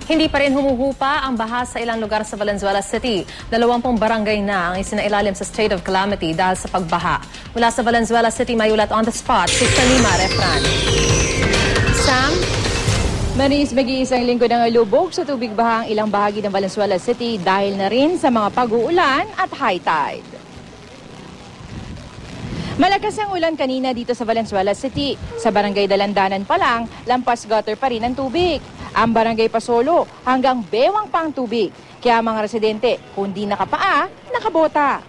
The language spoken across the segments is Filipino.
Hindi pa rin humuhupa ang baha sa ilang lugar sa Valenzuela City. 20 barangay na ang isinailalim sa state of calamity dahil sa pagbaha. Mula sa Valenzuela City, may ulat on the spot si Salima Refran. Sam? Maris, mag-iisang linggo na lubog sa tubig baha ang ilang bahagi ng Valenzuela City dahil na rin sa mga pag-uulan at high tide. Malakas ang ulan kanina dito sa Valenzuela City. Sa barangay Dalandanan pa lang, lampas gutter pa rin ang tubig. Ang barangay Pasolo, hanggang bewang pa ang tubig. Kaya mga residente, kung di nakapaa, nakabota.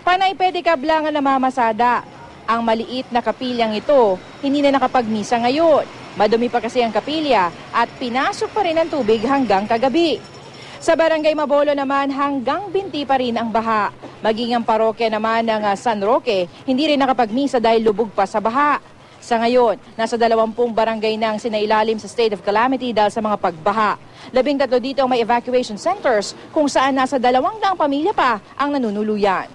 Panay pedicab lang ang namamasada. Ang maliit na kapilyang ito, hindi na nakapagmisa ngayon. Madumi pa kasi ang kapilya at pinasok pa rin ang tubig hanggang kagabi. Sa barangay Mabolo naman, hanggang binti pa rin ang baha. Maging ang parokya naman ng San Roque, hindi rin nakapagmisa dahil lubog pa sa baha. Sa ngayon, nasa 20 barangay na ang sinailalim sa state of calamity dahil sa mga pagbaha. 13 dito ang may evacuation centers kung saan nasa 200 pamilya pa ang nanunuluyan.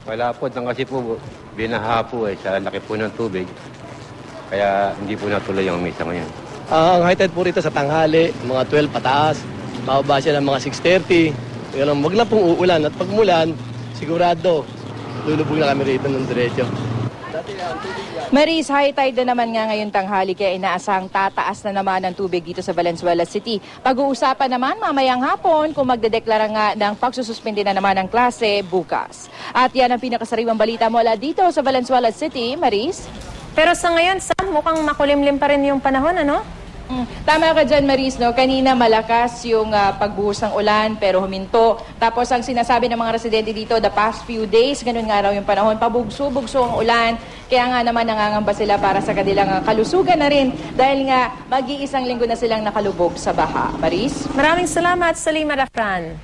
Wala po, kasi po binaha po sa laki po ng tubig. Kaya hindi po natuloy ang misa ngayon. Ang high tide po rito sa tanghali, mga 12 pataas. Mababa siya ng mga 6:30. Wag lang pong uulan at pagmulan, sigurado lulubog na kami rito ng diretso. Maris, high tide na naman nga ngayon tanghali kaya inaasahang tataas na naman ang tubig dito sa Valenzuela City. Pag-uusapan naman mamayang hapon kung magdedeklara nga ng pagsususpindi na naman ng klase bukas. At yan ang pinakasariwang balita mula dito sa Valenzuela City, Maris. Pero sa ngayon, Sam, mukhang makulimlim pa rin yung panahon, ano? Tama ka dyan, Maris, no? Kanina malakas yung pagbuhos ng ulan pero huminto. Tapos ang sinasabi ng mga residente dito, the past few days, ganun nga raw yung panahon, pabugso-bugso ang ulan. Kaya nga naman nangangamba sila para sa kanilang kalusugan na rin dahil nga mag-iisang linggo na silang nakalubog sa baha. Maris? Maraming salamat, Salima Refran.